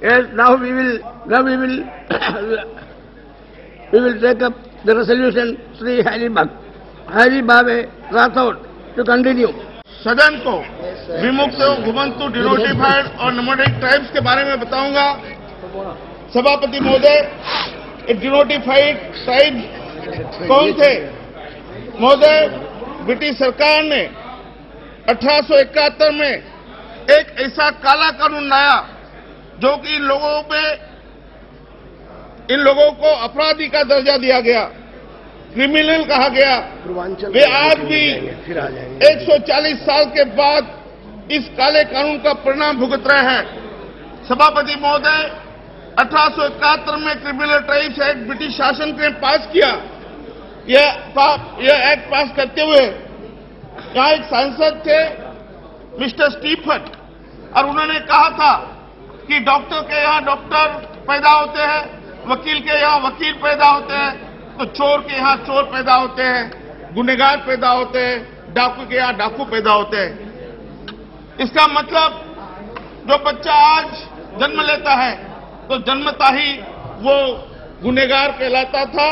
Yes, now we will we will take up the resolution Sri Hari Bhave Rathod to continue. सदन को विमुक्त घुमंतु denotified और nomadic tribes के बारे में बताऊंगा। सभापति महोदय, डिनोटिफाइड ट्राइब कौन थे? महोदय, ब्रिटिश सरकार ने 1871 में एक ऐसा काला कानून लाया जो कि इन लोगों को अपराधी का दर्जा दिया गया, क्रिमिनल कहा गया। वे आज भी 140 साल के बाद इस काले कानून का परिणाम भुगत रहे हैं। सभापति महोदय, 1871 में क्रिमिनल ट्राइब्स एक्ट ब्रिटिश शासन ने पास किया। यह एक्ट पास करते हुए यहाँ एक सांसद थे मिस्टर स्टीफन, और उन्होंने कहा था कि डॉक्टर के यहाँ डॉक्टर पैदा होते हैं, वकील के यहाँ वकील पैदा होते हैं, तो चोर के यहाँ चोर पैदा होते हैं, गुनहगार पैदा होते हैं, डाकू के यहाँ डाकू पैदा होते हैं। इसका मतलब जो बच्चा आज जन्म लेता है तो जन्मता ही वो गुनहगार कहलाता था,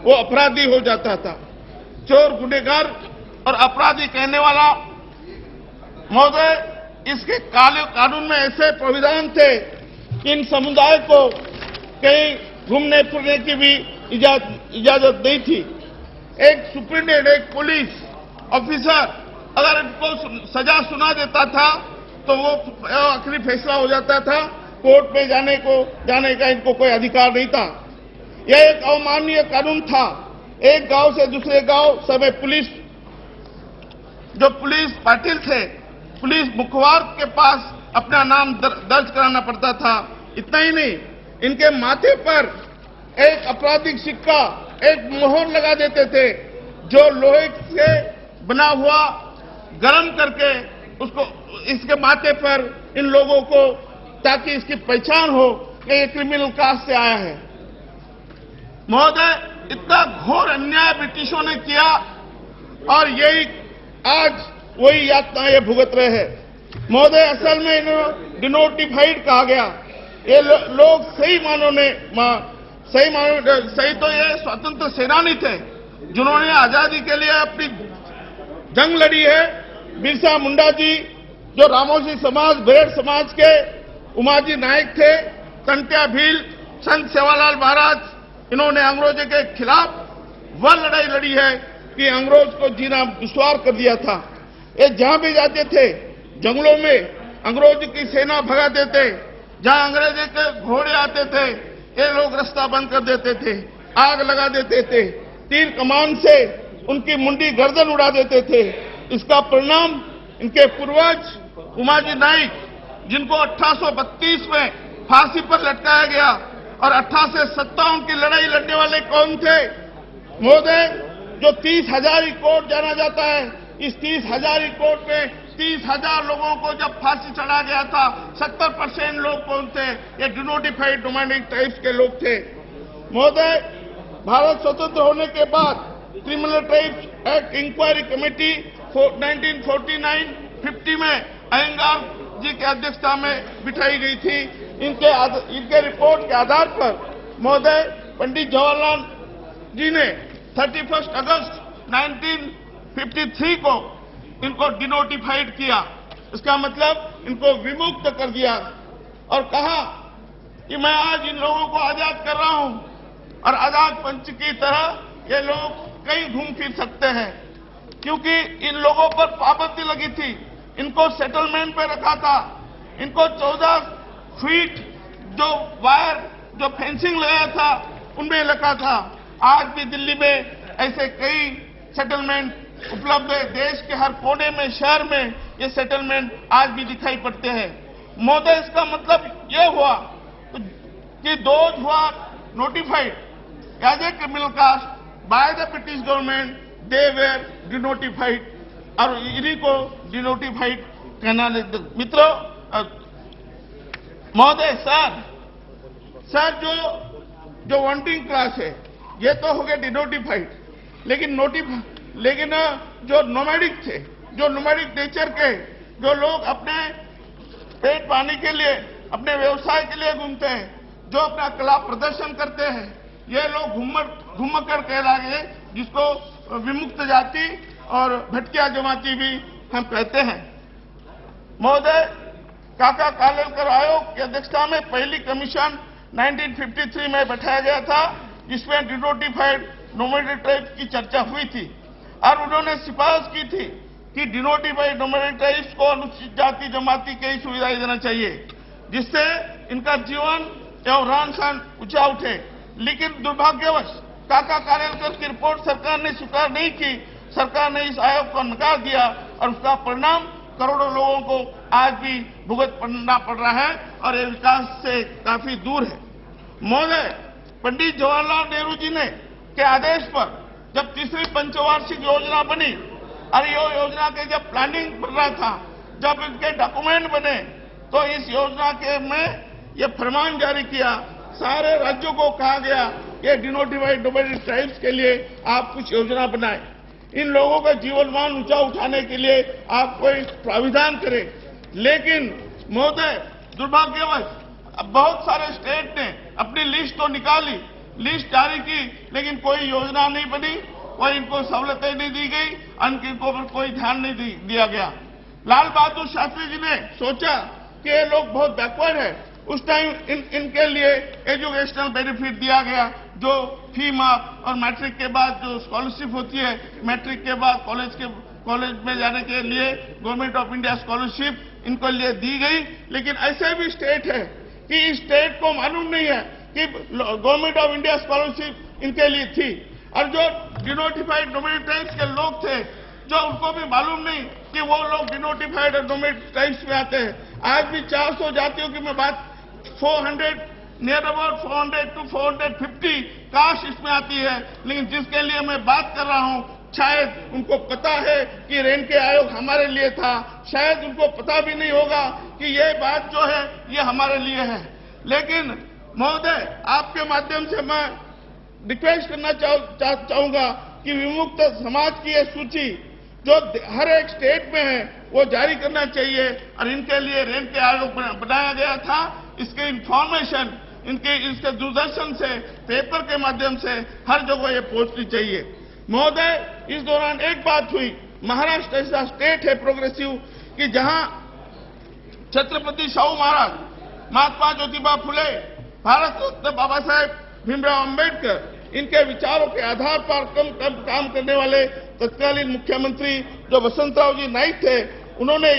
वो अपराधी हो जाता था। चोर, गुनहगार और अपराधी कहने वाला, महोदय, इसके काले कानून में ऐसे प्राविधान थे कि इन समुदाय को कहीं घूमने फिरने की भी इजाजत नहीं थी। एक सुप्रिंटेंडेंट, एक पुलिस ऑफिसर अगर इनको सजा सुना देता था तो वो आखिरी फैसला हो जाता था, कोर्ट में जाने का इनको कोई अधिकार नहीं था। यह एक अवमाननीय कानून था। एक गांव से दूसरे गांव समय पुलिस पाटिल थे, पुलिस मुखवार के पास अपना नाम दर्ज कराना पड़ता था। इतना ही नहीं, इनके माथे पर एक आपराधिक सिक्का, एक मोहर लगा देते थे जो लोहे से बना हुआ गरम करके उसको इसके माथे पर इन लोगों को, ताकि इसकी पहचान हो कि ये क्रिमिनल कास्ट से आया है। महोदय, इतना घोर अन्याय ब्रिटिशों ने किया और यही आज वही यातनाएं ये भुगत रहे हैं। महोदय, असल में इन्हें डिनोटिफाइड कहा गया। ये लोग सही तो ये स्वतंत्र सेनानी थे जिन्होंने आजादी के लिए अपनी जंग लड़ी है। बिरसा मुंडा जी, जो रामोशी समाज, बेरड़ समाज के उमाजी नायक थे, तंत्या भील, संत सेवालाल महाराज, इन्होंने अंग्रेजों के खिलाफ वह लड़ाई लड़ी है कि अंग्रेज को जीना दुश्वार कर दिया था। ये जहां भी जाते थे जंगलों में अंग्रेजों की सेना भगा देते, जहां अंग्रेजों के घोड़े आते थे ये लोग रास्ता बंद कर देते थे, आग लगा देते थे, तीर कमान से उनकी मुंडी गर्दन उड़ा देते थे। इसका परिणाम इनके पूर्वज उमाजी नाइक, जिनको 1832 में फांसी पर लटकाया गया, और 1857 की लड़ाई लड़ने वाले कौन थे? महोदय, जो 30,000 कोर्ट जाना जाता है, इस 30,000 कोर्ट में 30,000 लोगों को जब फांसी चढ़ा गया था, 70% लोग कौन थे? ये डिनोटिफाइड नोमैडिक ट्राइब्स के लोग थे। महोदय, भारत स्वतंत्र होने के बाद criminal tribes act inquiry committee 1949-50 में अयंगार जी की अध्यक्षता में बिठाई गई थी। इनके रिपोर्ट के आधार पर महोदय पंडित जवाहरलाल जी ने 31 अगस्त 1953 को इनको डिनोटिफाइड किया। इसका मतलब इनको विमुक्त कर दिया और कहा कि मैं आज इन लोगों को आजाद कर रहा हूं, और आजाद पंच की तरह ये लोग कहीं घूम फिर सकते हैं, क्योंकि इन लोगों पर पाबंदी लगी थी। इनको सेटलमेंट पे रखा था, इनको 14 फीट जो वायर, जो फेंसिंग लगाया था उनमें रखा था। आज भी दिल्ली में ऐसे कई सेटलमेंट उपलब्ध है। देश के हर कोने में, शहर में ये सेटलमेंट आज भी दिखाई पड़ते हैं। महोदय, इसका मतलब यह हुआ कि दोज हुआ notified as a criminal caste by the British government, they were denotified, और इन्हीं को डिनोटिफाइड कहना। मित्रों, महोदय, सर जो वांटिंग क्लास है ये तो हो गए डिनोटिफाइड, लेकिन जो नोमैडिक थे, जो नोमैडिक नेचर के, जो लोग अपने पेट पाने के लिए अपने व्यवसाय के लिए घूमते हैं, जो अपना कला प्रदर्शन करते हैं, ये लोग घुमक्कड़ कहलाएंगे, जिसको विमुक्त जाति और भटकिया जमाती भी हम कहते हैं। महोदय, काका कालेलकर आयोग की अध्यक्षता में पहली कमीशन 1953 में बैठाया गया था, जिसमें डिनोटिफाइड नोमिनेटेड ट्राइब्स की चर्चा हुई थी और उन्होंने सिफारिश की थी कि डिनोटिफाइड नोमिनेटेड ट्राइब्स को अनुसूचित जाति जमाती की सुविधाएं देना चाहिए, जिससे इनका जीवन एवं रहन सहन ऊंचा उठे। लेकिन दुर्भाग्यवश काका कालेलकर की रिपोर्ट सरकार ने स्वीकार नहीं की। सरकार ने इस आयोग को नकार दिया और उसका परिणाम करोड़ों लोगों को आज भी भुगतना पड़ रहा है और ये विकास से काफी दूर है। महोदय, पंडित जवाहरलाल नेहरू जी ने के आदेश पर जब तीसरी पंचवार्षिक योजना बनी और ये योजना के जब प्लानिंग बन रहा था, जब इनके डॉक्यूमेंट बने, तो इस योजना के में ये फरमान जारी किया, सारे राज्यों को कहा गया ये डिनोटिफाइड नोमिनेटेड ट्राइब्स के लिए आप कुछ योजना बनाएं, इन लोगों का जीवन मान ऊंचा उठाने के लिए आप कोई प्राविधान करें। लेकिन महोदय, दुर्भाग्यवश अब बहुत सारे स्टेट ने अपनी लिस्ट तो निकाली, लिस्ट जारी की, लेकिन कोई योजना नहीं बनी, कोई इनको सहूलतें नहीं दी गई, इनको पर कोई ध्यान नहीं दिया गया। लाल बहादुर शास्त्री जी ने सोचा कि ये लोग बहुत बैकवर्ड है, उस टाइम इनके लिए एजुकेशनल बेनिफिट दिया गया, जो फी माफ और मैट्रिक के बाद जो स्कॉलरशिप होती है, मैट्रिक के बाद कॉलेज में जाने के लिए गवर्नमेंट ऑफ इंडिया स्कॉलरशिप इनको लिए दी गई। लेकिन ऐसे भी स्टेट है कि इस स्टेट को मालूम नहीं है कि गवर्नमेंट ऑफ इंडिया स्कॉलरशिप इनके लिए थी, और जो डिनोटिफाइड नोमिनेटेड ट्राइब्स के लोग थे, जो उनको भी मालूम नहीं कि वो लोग डिनोटिफाइड और नोमिनेटेड ट्राइब्स में आते हैं। आज भी 400 जातियों की मैं बात 400 नियर अबाउट 400 to 450 कास्ट इसमें आती है, लेकिन जिसके लिए मैं बात कर रहा हूं, शायद उनको पता है कि रेनके आयोग हमारे लिए था, शायद उनको पता भी नहीं होगा कि ये बात जो है ये हमारे लिए है। लेकिन महोदय, आपके माध्यम से मैं रिक्वेस्ट करना चाहूंगा कि विमुक्त समाज की ये सूची जो हर एक स्टेट में है वो जारी करना चाहिए, और इनके लिए रेनके आयोग बनाया गया था। इसके इंफॉर्मेशन इसके दूरदर्शन से, पेपर के माध्यम से हर जगह ये पहुंचनी चाहिए। महोदय, इस दौरान एक बात हुई, महाराष्ट्र ऐसा स्टेट है प्रोग्रेसिव कि जहां छत्रपति शाहू महाराज, महात्मा ज्योतिबा फुले, भारत रत्न बाबा साहेब भीमराव अंबेडकर, इनके विचारों के आधार पर काम करने वाले तत्कालीन मुख्यमंत्री जो वसंतराव जी नाइक थे, उन्होंने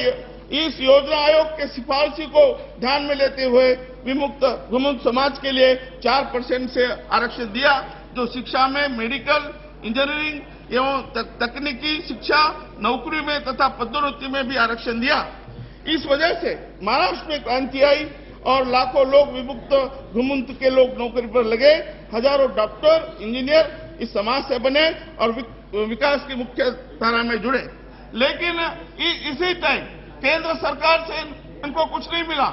इस योजना आयोग के सिफारिशी को ध्यान में लेते हुए विमुक्त समाज के लिए 4% से आरक्षण दिया, जो शिक्षा में मेडिकल, इंजीनियरिंग एवं तकनीकी शिक्षा, नौकरी में तथा पदोन्नति में भी आरक्षण दिया। इस वजह से महाराष्ट्र में क्रांति आई और लाखों लोग विमुक्त के लोग नौकरी पर लगे, हजारों डॉक्टर, इंजीनियर इस समाज से बने और विकास की मुख्य धारा में जुड़े। लेकिन इसी टाइम केंद्र सरकार से इनको कुछ नहीं मिला।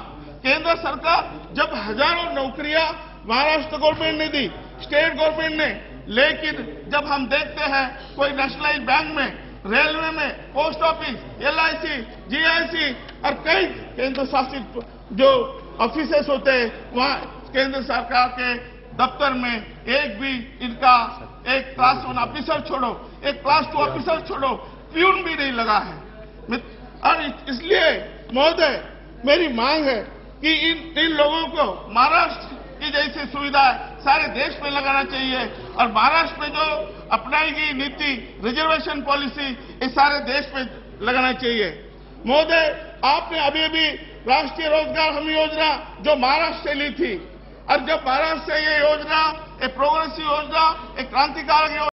केंद्र सरकार जब हजारों नौकरियां महाराष्ट्र गवर्नमेंट ने दी, स्टेट गवर्नमेंट ने, लेकिन जब हम देखते हैं कोई नेशनलाइज बैंक में, रेलवे में, पोस्ट ऑफिस, LIC, GIC और कई केंद्र शासित जो ऑफिसेस होते हैं, वहां केंद्र सरकार के दफ्तर में एक भी इनका एक क्लास 1 ऑफिसर छोड़ो, एक क्लास 2 ऑफिसर छोड़ो, प्यून भी नहीं लगा है। और इसलिए महोदय, मेरी मांग है कि इन लोगों को महाराष्ट्र की जैसी सुविधा सारे देश में लगाना चाहिए, और महाराष्ट्र में जो अपनाई गई नीति रिजर्वेशन पॉलिसी ये सारे देश में लगाना चाहिए। महोदय, आपने अभी राष्ट्रीय रोजगार हमी योजना जो महाराष्ट्र से ली थी, और जब महाराष्ट्र से ये योजना एक प्रोग्रेसिव योजना, एक क्रांतिकारक योजना